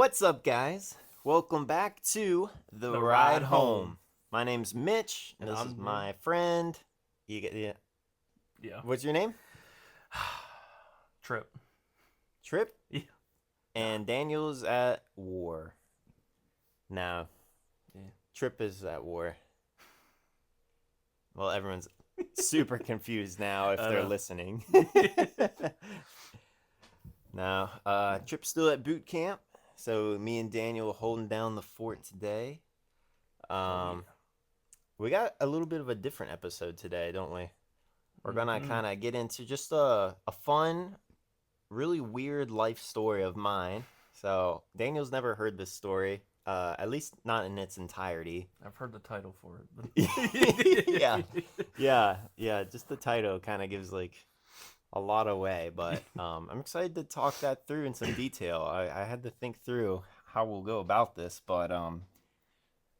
What's up, guys? Welcome back to The The Ride Ride Home. Home. My name's Mitch, and And this is I'm my friend. You get yeah. yeah. What's your name? Trip. Trip. Yeah. And Daniel's at war. Now, Yeah. Trip is at war. Well, everyone's super confused now if they're listening. Now, Trip's still at boot camp, so me and Daniel are holding down the fort today. We got a little bit of a different episode today, don't we? We're gonna kind of get into just a fun, really weird life story of mine. So Daniel's never heard this story, at least not in its entirety. I've heard the title for Yeah, it. yeah. Just the title kind of gives like a lot away, but I'm excited to talk that through in some detail. I had to think through how we'll go about this, but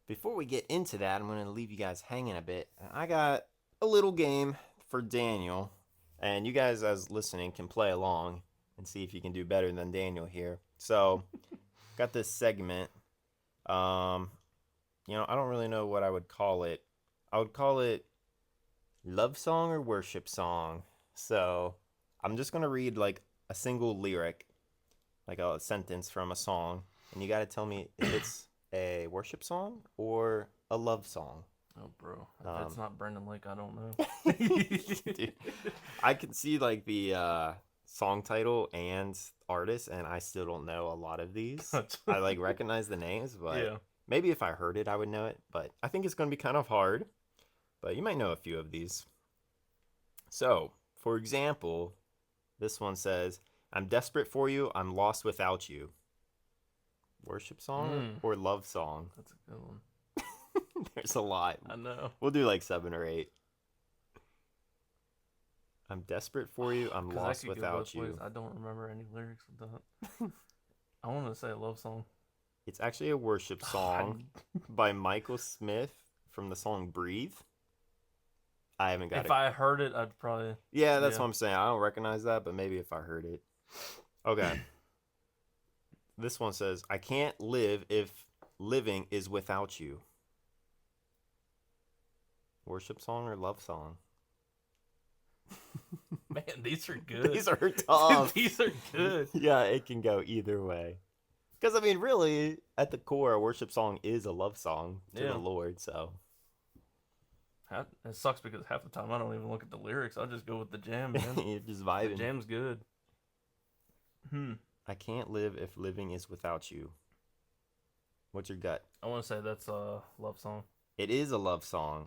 before we get into that, I'm going to leave you guys hanging a bit. I got a little game for Daniel, and you guys, as listening, can play along and see if you can do better than Daniel here. So, got this segment. I don't really know what I would call it. I would call it love song or worship song. So, I'm just going to read like a single lyric, like a sentence from a song, and you got to tell me if it's a worship song or a love song. Oh, bro. If that's not Brendan Lake, I don't know. Dude, I can see like the song title and artist, and I still don't know a lot of these. I like recognize the names, but Yeah. maybe if I heard it, I would know it. But I think it's going to be kind of hard, but you might know a few of these. So, for example, this one says, I'm desperate for you, I'm lost without you. Worship song or love song? That's a good one. There's a lot. I know. We'll do like 7 or 8. I'm desperate for you. I'm lost without you. Ways. I don't remember any lyrics of that. I want to say a love song. It's actually a worship song by Michael Smith from the song Breathe. I haven't got it. If I heard it, I'd probably. Yeah, that's what I'm saying. I don't recognize that, but maybe if I heard it. Okay. This one says, I can't live if living is without you. Worship song or love song? Man, these are good. These are tough. These are good. Yeah, it can go either way. Because, I mean, really, at the core, a worship song is a love song to the Lord, so. It sucks because half the time I don't even look at the lyrics. I'll just go with the jam, man. You're just vibing. The jam's good. I can't live if living is without you. What's your gut? I want to say that's a love song. It is a love song.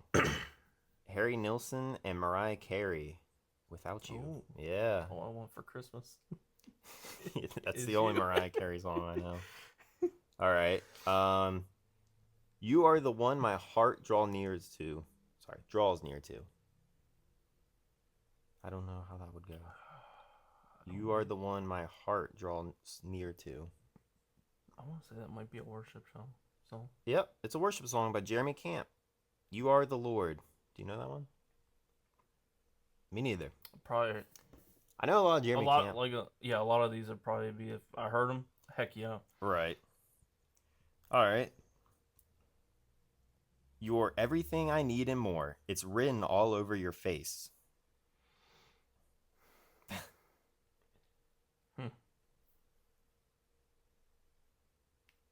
Harry Nilsson and Mariah Carey, Without You. Oh. Yeah. All I want for Christmas. That's the only Mariah Carey song I know. All right. You are the one my heart draws near to. I don't know how that would go. You are the one my heart draws near to. I want to say that might be a worship song. Yep, it's a worship song by Jeremy Camp. You are the Lord. Do you know that one? Me neither. Probably. I know a lot of Jeremy Camp. A lot of these would probably be if I heard them. Heck yeah. Right. All right. You're everything I need and more. It's written all over your face.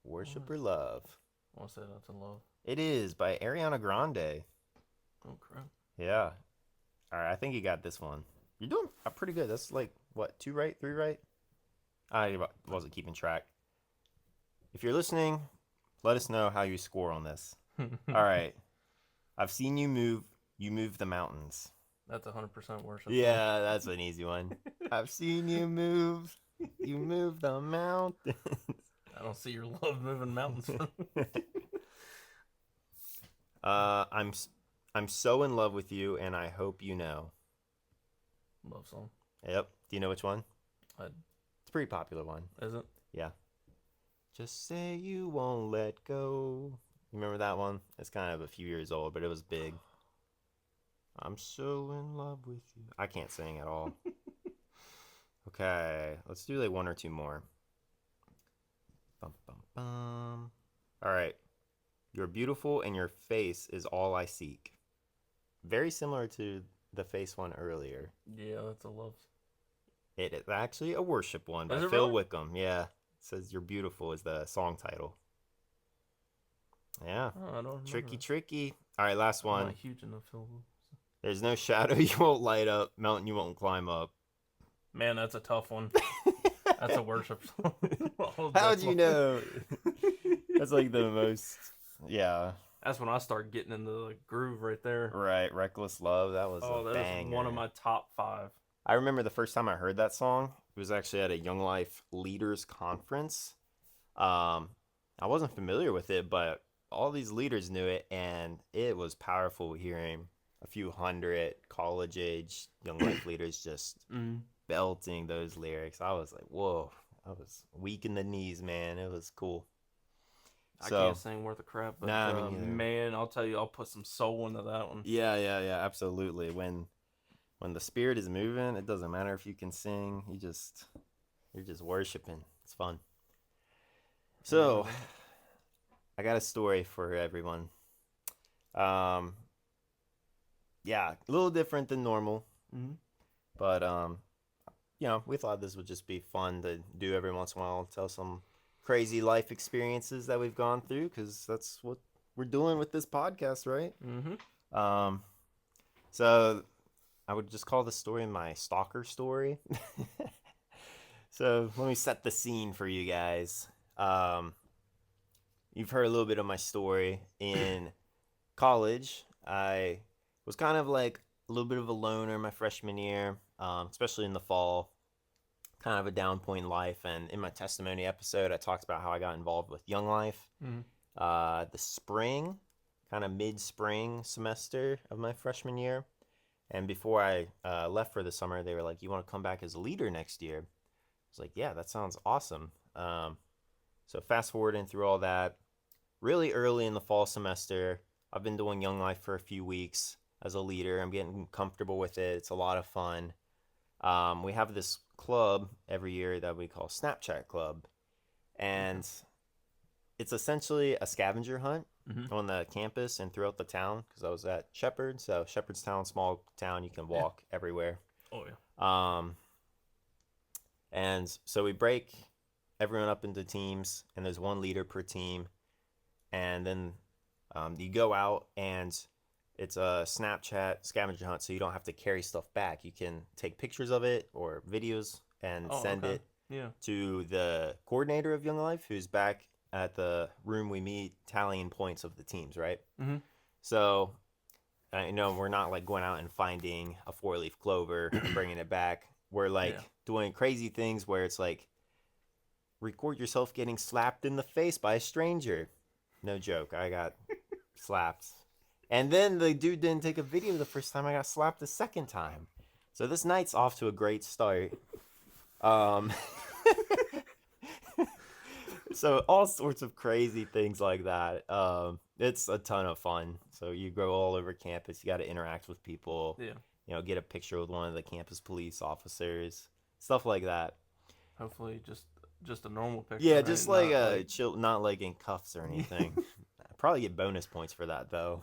Worship or love? I want to say that's a love. It is by Ariana Grande. Oh, crap. Yeah. All right, I think you got this one. You're doing pretty good. That's like, what, 2 right, 3 right? I wasn't keeping track. If you're listening, let us know how you score on this. All right. I've seen you move the mountains. That's 100% worship. Yeah, that's an easy one. I've seen you move the mountains. I don't see your love moving mountains. I'm so in love with you, and I hope you know. Love song. Yep. Do you know which one? It's a pretty popular one. Is it? Yeah. Just say you won't let go. You remember that one? It's kind of a few years old, but it was big. I'm so in love with you. I can't sing at all. Okay, let's do like 1 or 2 more. Bum, bum, bum. All right. You're beautiful and your face is all I seek. Very similar to the face one earlier. Yeah, that's a love. It is actually a worship one by Is it Phil really? Wickham. Yeah. It says You're Beautiful is the song title. Yeah. Oh, I don't remember Tricky, that. tricky. All right, last I'm not one. huge enough film. There's no shadow you won't light up, mountain you won't climb up. Man, that's a tough one. That's a worship song. All day How'd you long. know? That's like the most, yeah, That's when I start getting into the groove right there. right. Reckless Love. That was a Oh, that is one of banger. my top five. I remember the first time I heard that song. It was actually at a Young Life Leaders Conference. Um, I wasn't familiar with it, but all these leaders knew it, and it was powerful hearing a few hundred college age Young Life leaders just Mm. belting those lyrics. I was like, whoa. I was weak in the knees, man. It was cool. I can't So, sing worth a crap, but nah, I mean, neither. man, I'll tell you, I'll put some soul into that one. Yeah, absolutely. When the spirit is moving, it doesn't matter if you can sing. You're just worshiping. It's fun. Amen to So, that. I got a story for everyone. Um, yeah, a little different than normal, Mm-hmm. but we thought this would just be fun to do every once in a while, tell some crazy life experiences that we've gone through, because that's what we're doing with this podcast, right? Mm-hmm. Um, so I would just call the story my stalker story. So let me set the scene for you guys. Um, you've heard a little bit of my story. In college, I was kind of like a little bit of a loner my freshman year, especially in the fall. Kind of a down point in life. And in my testimony episode, I talked about how I got involved with Young Life. Mm-hmm. The spring, kind of mid spring semester of my freshman year. And before I left for the summer, they were like, "You want to come back as a leader next year?" I was like, "Yeah, that sounds awesome." So fast forwarding through all that, really early in the fall semester, I've been doing Young Life for a few weeks as a leader. I'm getting comfortable with it. It's a lot of fun. We have this club every year that we call Snapchat Club, Okay. and it's essentially a scavenger hunt Mm-hmm. on the campus and throughout the town because I was at Shepherd. So Shepherdstown, small town, you can Yeah. walk everywhere. Oh yeah. Um, and so we break everyone up into teams, and there's one leader per team. And then you go out, and it's a Snapchat scavenger hunt, so you don't have to carry stuff back. You can take pictures of it or videos and Oh send okay. it Yeah. to the coordinator of Young Life, who's back at the room we meet, tallying points of the teams, right? Mm-hmm. So I know we're not like going out and finding a four-leaf clover and bringing it back. We're Yeah. like doing crazy things where it's like record yourself getting slapped in the face by a stranger. No joke, I got slapped. And then the dude didn't take a video the first time. I got slapped the second time. So this night's off to a great start. Um, so all sorts of crazy things like that. It's a ton of fun. So you go all over campus. You got to interact with people. Yeah. Get a picture with one of the campus police officers, stuff like that. Hopefully, just a normal picture, Yeah, right? just like Not a like. chill, not like in cuffs or anything. I probably get bonus points for that though.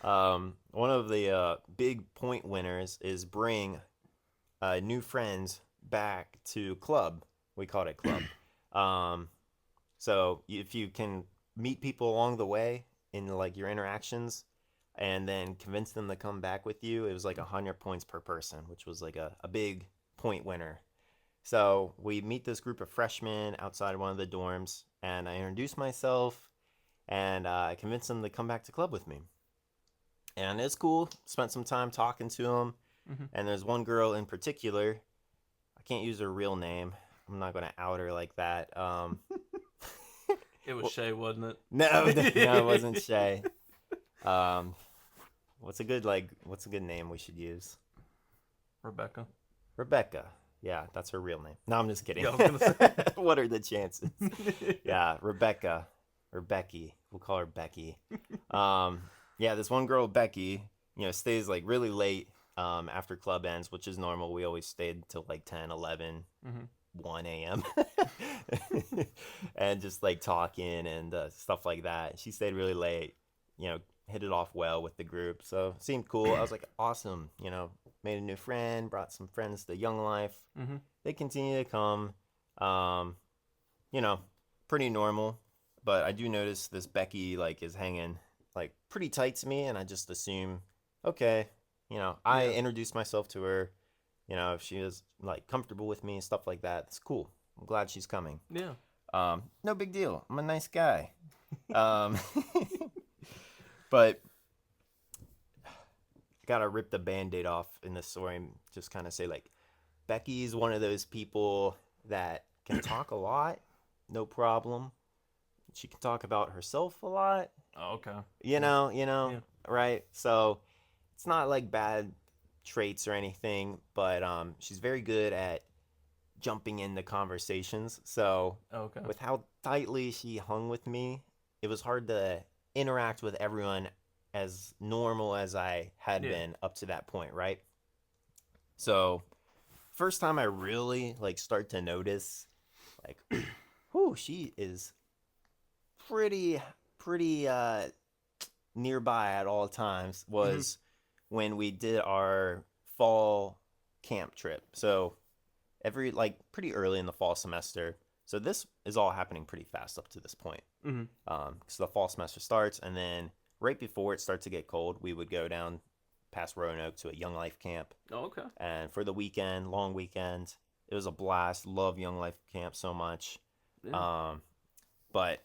One of the big point winners is bring new friends back to club. We called it club. Um, so if you can meet people along the way in like your interactions, and then convince them to come back with you, it was like 100 points per person, which was like a big point winner. So we meet this group of freshmen outside one of the dorms, and I introduced myself, and I convinced them to come back to club with me. And it's cool. Spent some time talking to them, Mm-hmm. and there's one girl in particular. I can't use her real name. I'm not gonna out her like that. It was Well, Shay, wasn't no, no, it it? wasn't Shay. Um, what's a good name we should use? Rebecca. Rebecca. Yeah, that's her real name. No, I'm just kidding. Yeah, I was gonna say. What are the chances? Yeah, Rebecca or Becky. We'll call her Becky. Yeah, this one girl, Becky, stays like really late after club ends, which is normal. We always stayed till like 10, 11. Mm-hmm. 1 a.m. and just like talking and stuff like that. She stayed really late, you know, hit it off well with the group. So it seemed cool. I was like, awesome, you know, made a new friend, brought some friends to Young Life. Mm-hmm. They continue to come. Um, you know, pretty normal. But I do notice this Becky like is hanging like pretty tight to me, and I just assume, okay, you know, I Yeah. introduced myself to her. You know, if she is like comfortable with me and stuff like that, it's cool. I'm glad she's coming. Yeah. No big deal. I'm a nice guy. Um, but gotta rip the band-aid off in this story and just kind of say like Becky's one of those people that can talk a lot, no problem. She can talk about herself a lot, Oh, okay. you know, Yeah. right? So it's not like bad traits or anything, but she's very good at jumping into conversations. So Okay. with how tightly she hung with me, it was hard to interact with everyone as normal as I had Yeah. been up to that point, right? So first time I really like start to notice like whoo, she is pretty pretty nearby at all times Mm-hmm. was when we did our fall camp trip. So every like pretty early in the fall semester. So this is all happening pretty fast up to this point. Mm-hmm. So the fall semester starts, and then right before it starts to get cold, we would go down past Roanoke to a Young Life camp, Oh, okay. and for the weekend, long weekend, it was a blast. Love Young Life camp so much. Yeah. Um, but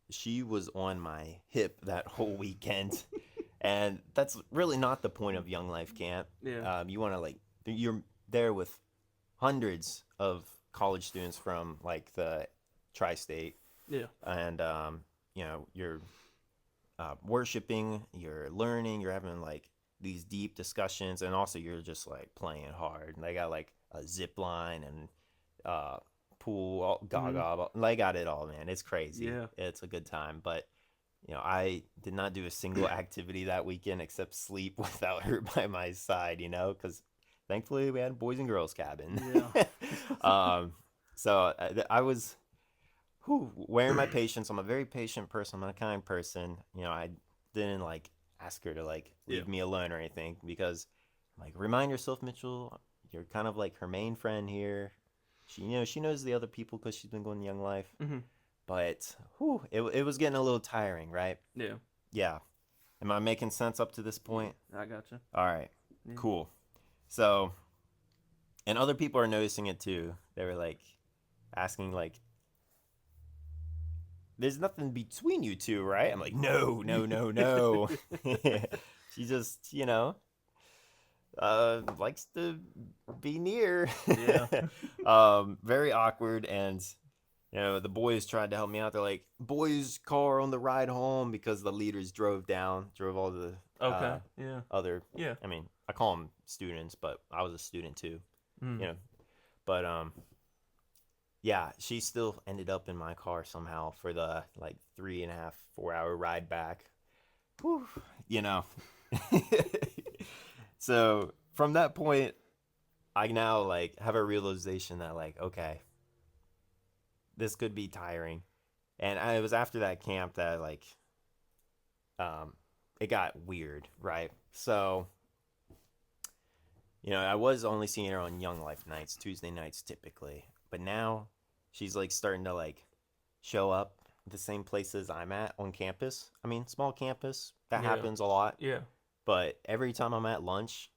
she was on my hip that whole weekend, and that's really not the point of Young Life camp. Yeah. You want to like you're there with hundreds of college students from like the tri-state, Yeah. and you know you're worshiping, you're learning, you're having like these deep discussions, and also you're just like playing hard. And they got like a zip line and uh, pool, all, Mm-hmm. gaga. They got it all, man. It's crazy. Yeah. It's a good time, but you know, I did not do a single activity that weekend except sleep without her by my side. You know, because thankfully we had a boys and girls cabin. Yeah. um, so I was wearing my patience. I'm a very patient person. I'm a kind person. You know, I didn't like ask her to like Yeah. leave me alone or anything because I'm like, remind yourself, Mitchell, you're kind of like her main friend here. She, you know, she knows the other people because she's been going Young Life. Mm-hmm. But it was getting a little tiring, right? Yeah. Yeah. Am I making sense up to this Yeah. point? I gotcha. All right. Yeah. Cool. So, and other people are noticing it too. They were like asking like, there's nothing between you two, right? I'm like, no, no, no, no. She just, you know, likes to be near. Yeah. Very awkward. And, you know, the boys tried to help me out. They're like, boys' car on the ride home because the leaders drove all the Okay. Yeah. other, Yeah. I mean, I call them students, but I was a student too, Mm. you know. But, yeah, she still ended up in my car somehow for the like 3.5, 4 hour ride back. Whew, you know. So from that point, I now like have a realization that like, okay, this could be tiring. And it was after that camp that like, um, it got weird, right? So, you know, I was only seeing her on Young Life nights, Tuesday nights typically, but now she's like starting to like show up the same places I'm at on campus. I mean, small campus, that Yeah. happens a lot. Yeah. But every time I'm at lunch,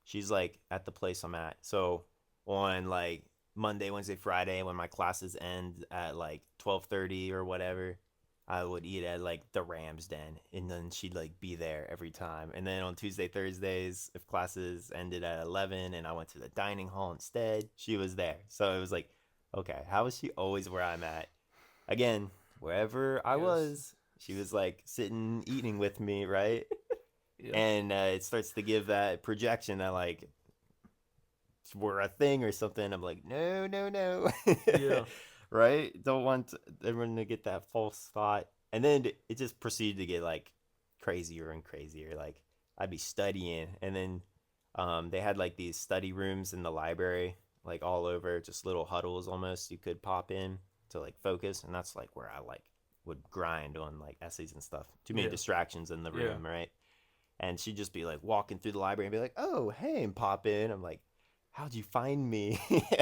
she's like at the place I'm at. So on like Monday, Wednesday, Friday, when my classes end at like 12:30 or whatever, I would eat at like the Rams Den, and then she'd like be there every time. And then on Tuesday, Thursdays, if classes ended at 11 and I went to the dining hall instead, she was there. So it was like, okay, how is she always where I'm at? Again, wherever I Yes. was, she was like sitting eating with me, right? Yeah. And it starts to give that projection that like we're a thing or something. I'm like, no, no, no. Yeah. Right? Don't want everyone to get that false thought. And then it just proceeded to get like crazier and crazier. Like I'd be studying, and then they had like these study rooms in the library. like all over, just little huddles almost you could pop in to like focus, and that's like where I like would grind on like essays and stuff. Too many Yeah. distractions in the Yeah. room, right? And she'd just be like walking through the library and be like, "Oh, hey," and pop in. I'm like, "How'd you find me?"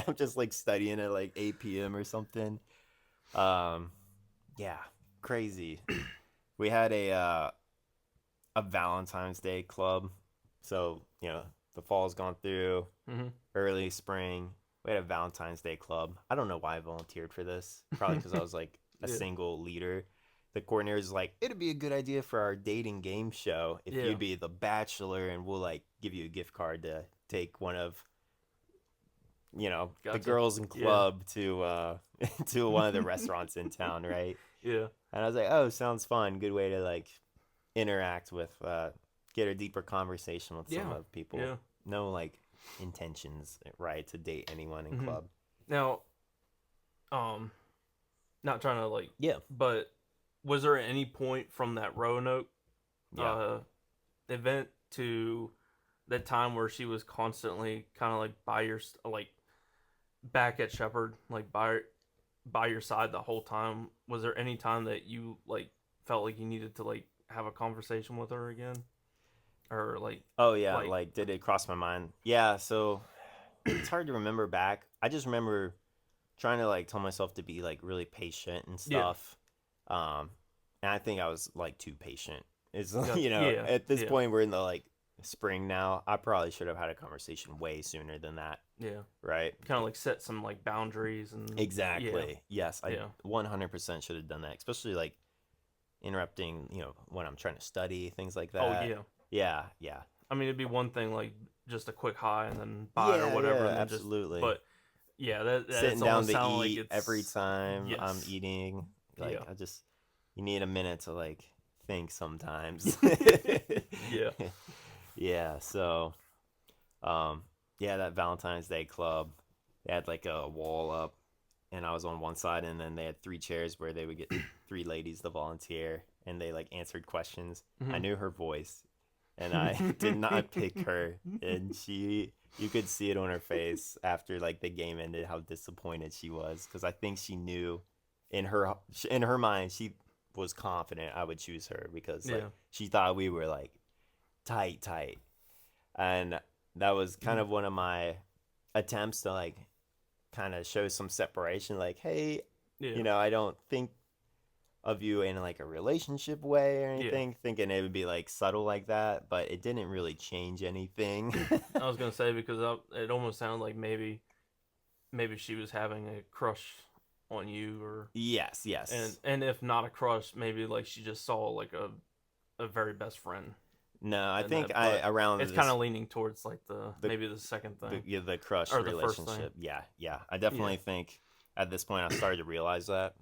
I'm just like studying at like 8 p.m. or something. Um, yeah, crazy. We had a Valentine's Day club, so the fall's gone through, Mm-hmm. early spring. We had a Valentine's Day club. I don't know why I volunteered for this. Probably because I was like a Yeah. single leader. The coordinator was like, it'd be a good idea for our dating game show if Yeah. you'd be the bachelor, and we'll like give you a gift card to take one of the Gotcha. girls in Yeah. club to to one of the restaurants in town, right? Yeah. And I was like, oh, sounds fun. Good way to like interact with, get a deeper conversation with some Yeah. of people. Yeah. No like intentions, right, to date anyone in Mm-hmm. club. Now, um, not trying to like, Yeah, but was there any point from that Roanoke yeah. uh event to that time where she was constantly kind of like by your like back at Shepherd, like by your side the whole time? Was there any time that you like felt like you needed to like have a conversation with her again, or Oh yeah, like like did it cross my mind? Yeah, so it's hard to remember back. I just remember trying to like tell myself to be like really patient and yeah, stuff. Um, and I think I was like too patient. It's yeah, at this yeah, point we're in the like spring now. I probably should have had a conversation way sooner than that, yeah, right? kind of like set some like boundaries and yeah, Exactly. Yes, I yeah, 100% should have done that, especially like interrupting, when I'm trying to study, things like oh that. yeah. Yeah, yeah. I mean, it'd be one thing like just a quick hi and then bye or Yeah, whatever, yeah, and then just absolutely. but yeah, that's Sitting down almost to sound like eat every it's time I'm yes, eating. Like yeah, you need a minute to like think sometimes. yeah, Yeah, so um yeah, that Valentine's Day club, they had like a wall up, and I was on one side, and then they had three chairs where they would get three ladies to volunteer, and they like answered questions. I knew her voice, and I did not pick her, and you could see it on her face after like the game ended how disappointed she was, because I think she knew in her in her mind she was confident I would choose her, because like yeah, she thought we were like tight, and that was kind of one of my attempts to like kind of show some separation, like, hey, yeah, I don't think of you in like a relationship way or yeah. anything, thinking it would be like subtle like that, but it didn't really change anything. I was gonna say because it almost sounded like maybe she was having a crush on you, or Yes, yes. and if not a crush, maybe like she just saw like a very best friend, No, I and think that, I but around it's kind this of leaning towards like the the maybe the second thing yeah, the crush or the first thing. relationship. Yeah, yeah. I Yeah. definitely think at this point I started to realize that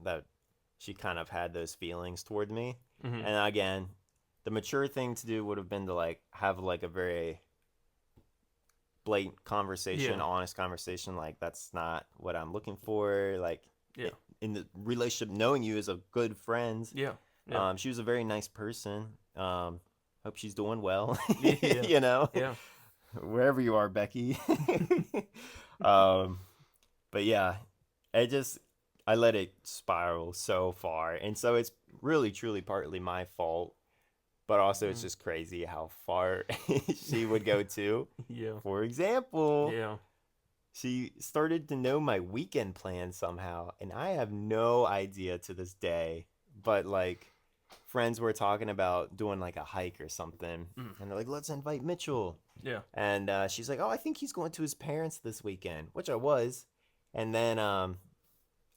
she kind of had those feelings toward me. Hmm. And again, the mature thing to do would have been to like have like a very blatant conversation, Yeah. honest conversation. Like, that's not what I'm looking for. Like, Yeah. in the relationship, knowing you as a good friend. Yeah. Yeah. She was a very nice person. Hope she's doing well. Yeah. you know, Yeah. wherever you are, Becky. um, but yeah, I just I let it spiral so far, and so it's really truly partly my fault, but also it's Mm. just crazy how far she would go to. Yeah. For example, Yeah. she started to know my weekend plans somehow, and I have no idea to this day. But like, friends were talking about doing like a hike or something, Mm. and they're like, "Let's invite Mitchell." Yeah. And she's like, "Oh, I think he's going to his parents this weekend," which I was. And then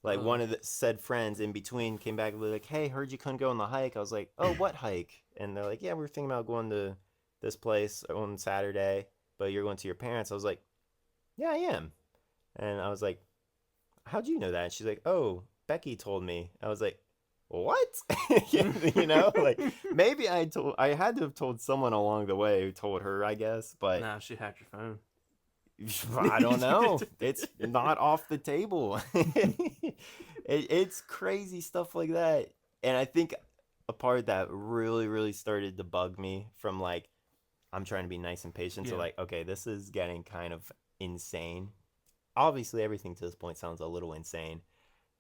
like Uh, one of the said friends in between came back and was like, "Hey, heard you couldn't go on the hike." I was like, "Oh, what hike?" And they're like, "Yeah, we are thinking about going to this place on Saturday, but you're going to your parents." I was like, "Yeah, I am." And I was like, "How'd you know that?" And she's like, "Oh, Becky told me." I was like, "What?" Like, maybe I had to have told someone along the way who told her, I guess, but nah, she hacked your phone. I don't know. It's not off the table. It's crazy stuff like that. And I think a part that really, really started to bug me from like, I'm trying to be nice and patient to Yeah. like, okay, this is getting kind of insane. obviously everything to this point sounds a little insane,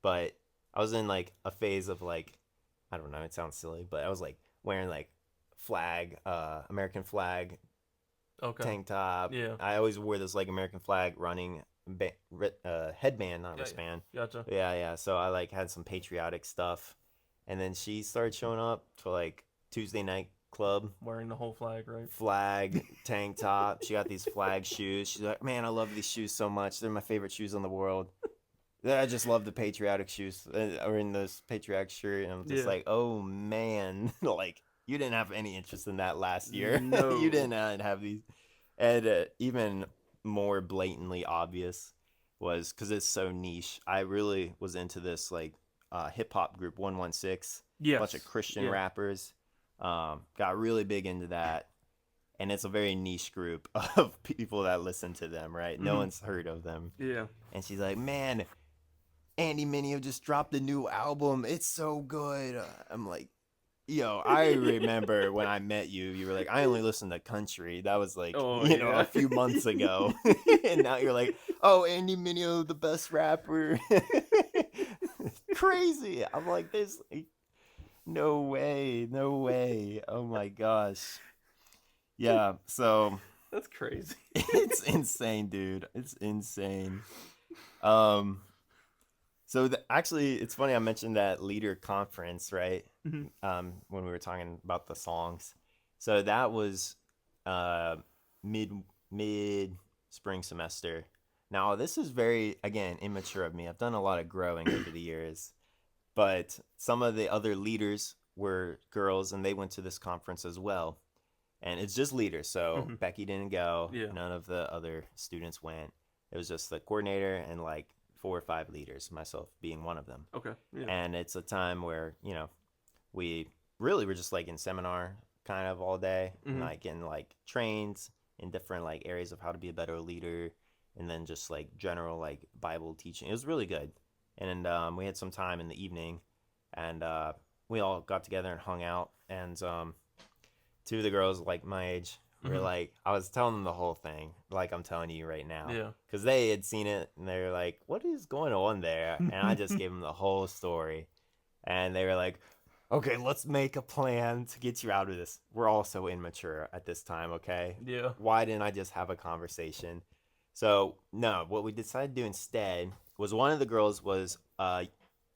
but I was in like a phase of like, I don't know, it sounds silly, but I was like wearing like American flag Okay. tank top. Yeah. I always wore this like American flag running headband, not Yeah. Yeah. wristband. Gotcha. Yeah, yeah. So I like had some patriotic stuff, and then she started showing up to like Tuesday night club, Wearing the whole flag, right? flag tank top. She got these flag shoes. She's like, man, I love these shoes so much. They're my favorite shoes in the world. I just love the patriotic shoes or in this patriotic shirt. And I'm just Yeah. like, oh man, like you didn't have any interest in that last year. You No. didn't have these. And even more blatantly obvious was because it's so niche. I really was into this like hip hop group 116, bunch of Yes. Christian Yeah. rappers. Got really big into that, and it's a very niche group of people that listen to them. Right, no Hmm. one's heard of them. Yeah. And she's like, man, Andy Mineo just dropped a new album. It's so good. I'm like, yo, I remember when I met you, you were like, I only listen to country. That was like, Oh a yeah. few months ago. And now you're like, oh, Andy Mineo, the best rapper. Crazy. I'm like, there's like, no way, no way. Oh my gosh. Yeah, so That's crazy. it's insane, dude. It's insane. Um, so actually, it's funny I mentioned that leader conference, right? Mhm. When we were talking about the songs. So that was uh, mid mid spring semester. Now this is very again immature of me. I've done a lot of growing over the years, but some of the other leaders were girls, and they went to this conference as well. And it's just leaders. So Mhm. Becky didn't go. Yeah. None of the other students went. It was just the coordinator and like 4 or 5 leaders, myself being one of them. Okay. Yeah. And it's a time where we really were just like in seminar kind of all day, and Mhm. like in like trains in different like areas of how to be a better leader, and then just like general like Bible teaching. It was really good. And we had some time in the evening, and we all got together and hung out. And 2 of the girls like my age were Mhm. like, I was telling them the whole thing, like I'm telling you right now, Yeah. because they had seen it and they were like, what is going on there? And I just gave them the whole story, and they were like, okay, let's make a plan to get you out of this. We're all so immature at this time, okay? Yeah. Why didn't I just have a conversation? So no, what we decided to do instead was one of the girls was a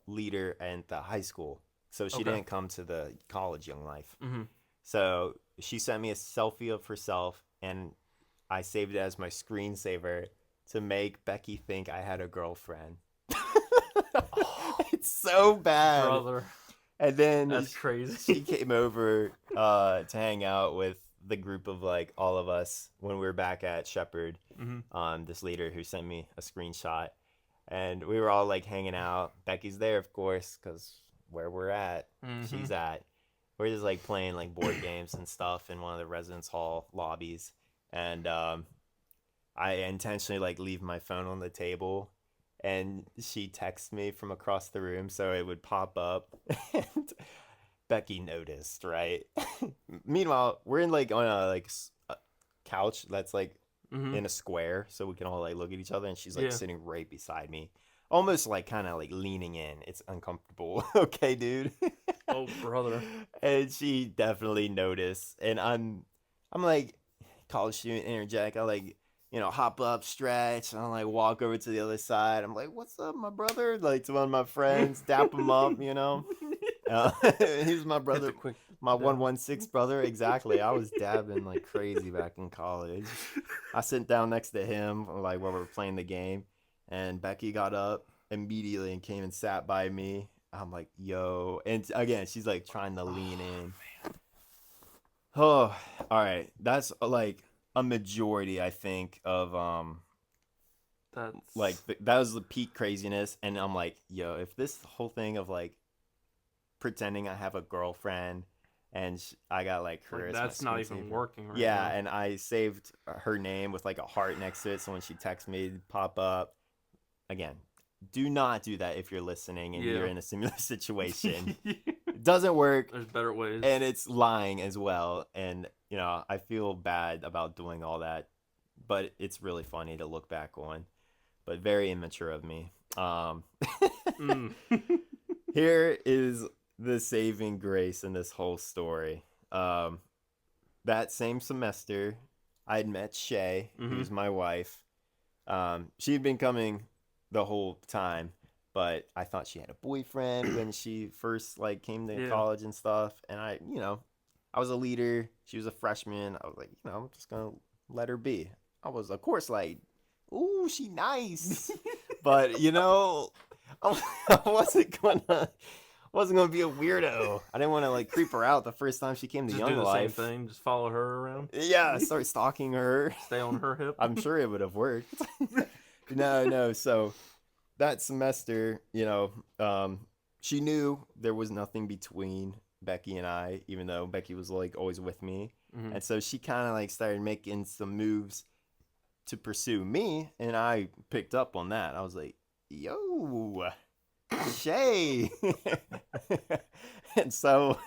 leader at the high school, so she Okay. didn't come to the college young life. Mhm. So she sent me a selfie of herself, and I saved it as my screensaver to make Becky think I had a girlfriend. Oh, It's so bad. brother, And then that's she crazy. came over to hang out with the group of like all of us when we were back at Shepherd. Mhm. This leader who sent me a screenshot, and we were all like hanging out. Becky's there, of course, because where we're at, she's Mhm. at. We're just like playing like board games and stuff in one of the residence hall lobbies, and I intentionally like leave my phone on the table, and she texts me from across the room so it would pop up. And Becky noticed, right? Meanwhile, we're in like on a a couch that's like Mhm. in a square so we can all like look at each other, and she's like Yeah. sitting right beside me, almost like kind of like leaning in. It's uncomfortable. Okay, dude. Oh, brother. And she definitely noticed, and I'm like college student energetic. I like hop up, stretch, and I like walk over to the other side. I'm like, what's up, my brother? Like to one of my friends, dap him up. uh, he's my Hit brother, the quick my dab. 116 brother. Exactly. I was dabbing like crazy back in college. I sit down next to him like while we were playing the game, and Becky got up immediately and came and sat by me. I'm like, yo, and again, she's like trying to lean in. Oh, all right. That's like a majority, I think, of like That's that was the peak craziness, and I'm like, yo, if this whole thing of like pretending I have a girlfriend, and I got like her like as my that's not even screensaver. working right Yeah, now. and I saved her name with like a heart next to it, so when she texts me, it'd pop up. Again, do not do that if you're listening and you're Yeah. in a similar situation. It doesn't work, There's better ways. and it's lying as well. And I feel bad about doing all that, but it's really funny to look back on. but very immature of me. Mm. Here is the saving grace in this whole story. That same semester, I'd met Shay, Mm-hmm. who's my wife. She'd been coming the whole time, but I thought she had a boyfriend when she first like came to Yeah. college and stuff. And I was a leader. She was a freshman. I was like, I'm just gonna let her be. I was, of course, like, ooh, she nice, but I wasn't gonna be a weirdo. I didn't want to like creep her out the first time she came to Just do Young the same Life. thing. Just follow her around. Yeah, start stalking her. Stay on her hip. I'm sure it would have worked. No. So that semester, she knew there was nothing between Becky and I, even though Becky was like always with me. Mm-hmm. And so she kind of like started making some moves to pursue me, and I picked up on that. I was like, yo, Shay. And so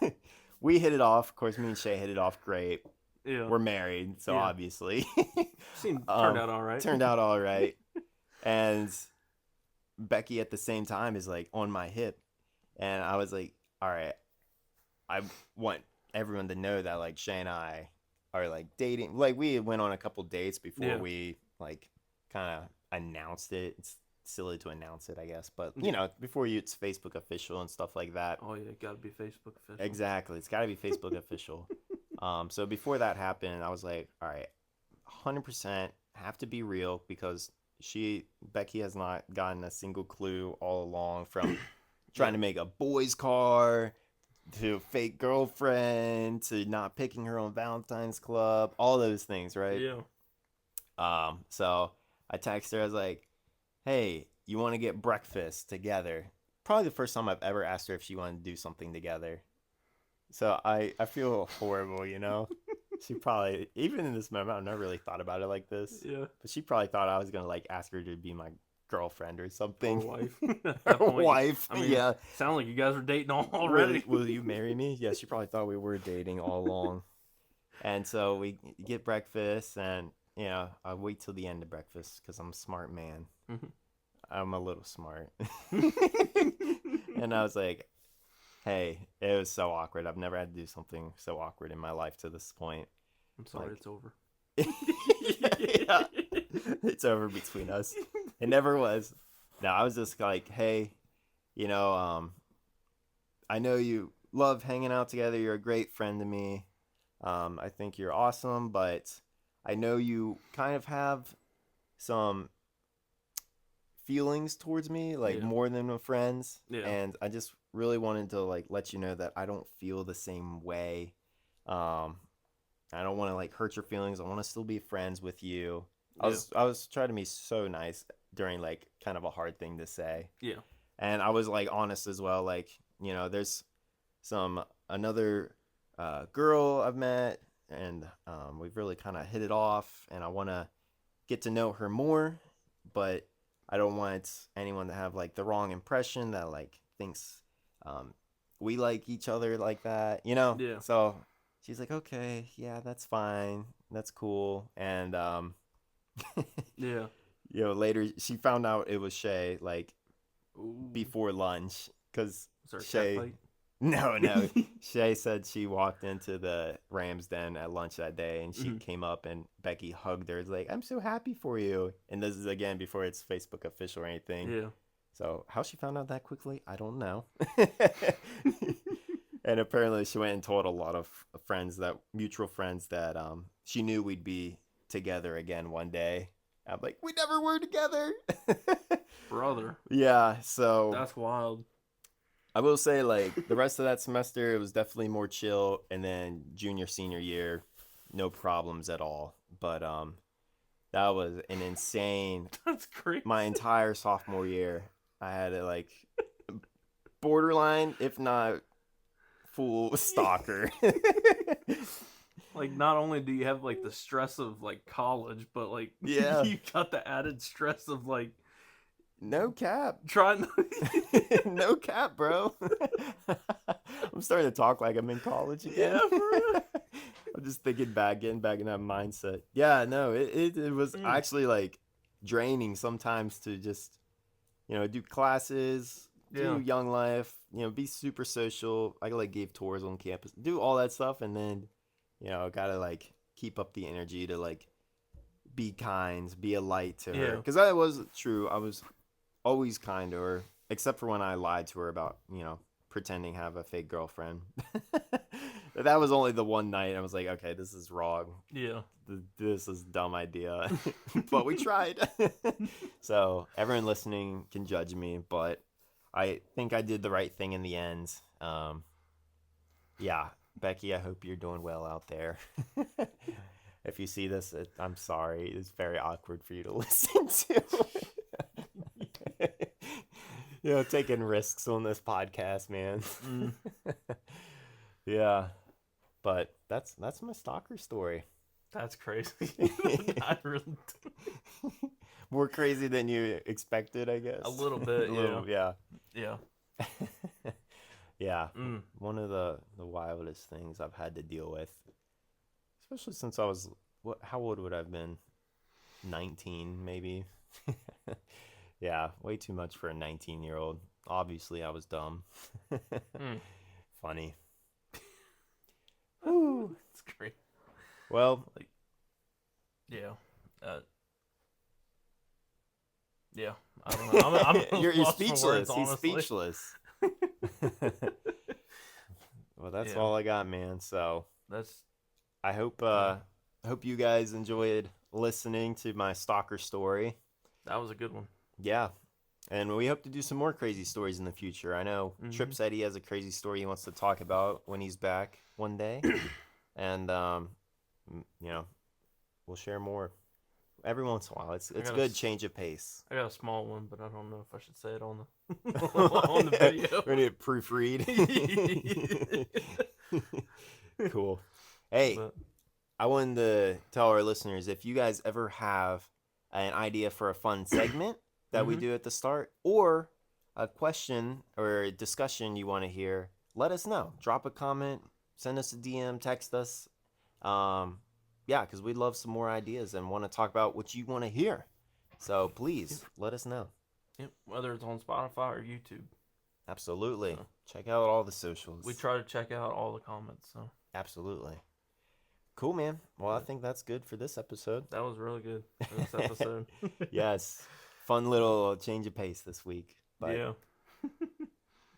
we hit it off. Of course, me and Shay hit it off great. Yeah. We're married, so Yeah. obviously. Turned out all right. Turned out all right. And Becky at the same time is like on my hip. And I was like, all right, I want everyone to know that like Shay and I are like dating. Like we went on a couple dates before we like kind of announced it. It's silly to announce it, I guess, but before it's Facebook official and stuff like that. Oh yeah, gotta be Facebook official. Exactly, it's got to be Facebook official. So before that happened, I was like, all right, 100% have to be real, because Becky has not gotten a single clue all along, from trying to make a boys car to fake girlfriend to not picking her on Valentine's Club, all those things, right? Yeah. So I texted her. I was like, hey, you want to get breakfast together? Probably the first time I've ever asked her if she wanted to do something together. So I feel horrible, She probably, even in this moment, I've never really thought about it like this. Yeah. But she probably thought I was going to like ask her to be my girlfriend or something. Or wife. Or wife. I mean, yeah. Sound like you guys are dating already. Will you marry me? Yeah, she probably thought we were dating all along. And so we get breakfast, and I wait till the end of breakfast because I'm a smart man. Mm-hmm. I'm a little smart. And I was like, hey, it was so awkward. I've never had to do something so awkward in my life to this point. I'm sorry, Like, it's over. yeah, it's over between us. It never was. No, I was just like, hey, I know you love hanging out together. You're a great friend to me. I think you're awesome, but I know you kind of have some feelings towards me, like more than a friends. Yeah. And I just really wanted to like let you know that I don't feel the same way. I don't want to like hurt your feelings. I want to still be friends with you. I was trying to be so nice during like kind of a hard thing to say. Yeah. And I was like honest as well. Like, there's another girl I've met, and we've really kind of hit it off, and I want to get to know her more, but I don't want anyone to have like the wrong impression that like thinks we like each other like that, Yeah. So she's like, okay, yeah, that's fine, that's cool. And Yeah. later she found out it was Shay, like Ooh. before lunch, because Was there a cat Shay fight? no Shay said she walked into the Rams den at lunch that day, and she came up and Becky hugged her. It's like, I'm so happy for you. And this is again before it's Facebook official or anything. Yeah. So how she found out that quickly, I don't know. And apparently she went and told a lot of friends, that mutual friends, that she knew we'd be together again one day. I'm like, we never were together. Brother. Yeah, so That's wild. I will say, like, the rest of that semester, it was definitely more chill. And then junior, senior year, no problems at all. But that was an insane. That's crazy. My entire sophomore year, I had a like borderline, if not full stalker. Like, not only do you have like the stress of like college, but like Yeah. you got the added stress of like No cap. trying No cap, bro. I'm starting to talk like I'm in college again. Yeah, for real. I'm just getting back in that mindset. Yeah, no, it was actually like draining sometimes to just, do classes, Yeah. do Young Life, be super social. I like gave tours on campus, do all that stuff, and then, gotta like keep up the energy to like be kind, be a light to her. Yeah. Because that was true. I was always kind to her, except for when I lied to her about, pretending to have a fake girlfriend. That was only the one night. I was like, okay, this is wrong. Yeah. This is a dumb idea. But we tried. So everyone listening can judge me, but I think I did the right thing in the end. Yeah, Becky, I hope you're doing well out there. If you see this, I'm sorry. It's very awkward for you to listen to. Taking risks on this podcast, man. Mm, Yeah, but that's my stalker story. that's crazy. I really, More crazy than you expected, I guess. a little bit. A little, yeah. Yeah. Yeah. Mm. One of the wildest things I've had to deal with, especially since I was, how old would I have been? 19, maybe. Yeah, way too much for a 19-year-old. Obviously, I was dumb. Mm. Funny. Woo. It's great. Well, Yeah. Yeah. I don't know. I'm you're lost for speechless. words, He's honestly. speechless. Well, that's Yeah. all I got, man. So That's I hope you guys enjoyed listening to my stalker story. that was a good one. Yeah. And we hope to do some more crazy stories in the future. I know Trip Mhm. said he has a crazy story he wants to talk about when he's back one day. And we'll share more every once in a while. It's got a good s- change of pace. I got a small one, but I don't know if I should say it on the on the video. We're gonna proofread. Cool. Hey, But, I wanted to tell our listeners, if you guys ever have an idea for a fun segment that we Mhm. do at the start, or a question or a discussion you want to hear, let us know. Drop a comment, send us a DM, text us. Yeah, because we'd love some more ideas and want to talk about what you want to hear. So please let us know. yep, whether it's on Spotify or YouTube, Absolutely. So- Check out all the socials. we try to check out all the comments. So Absolutely. Cool, man. Well, I think that's good for this episode. that was really good for this episode. Yes. Fun little change of pace this week. But Yeah.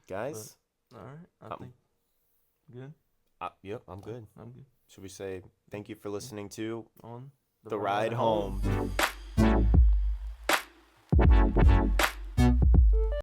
guys, All right. I think good. yep, I'm good. I'm good. Should we say thank you for listening to On The Ride Home?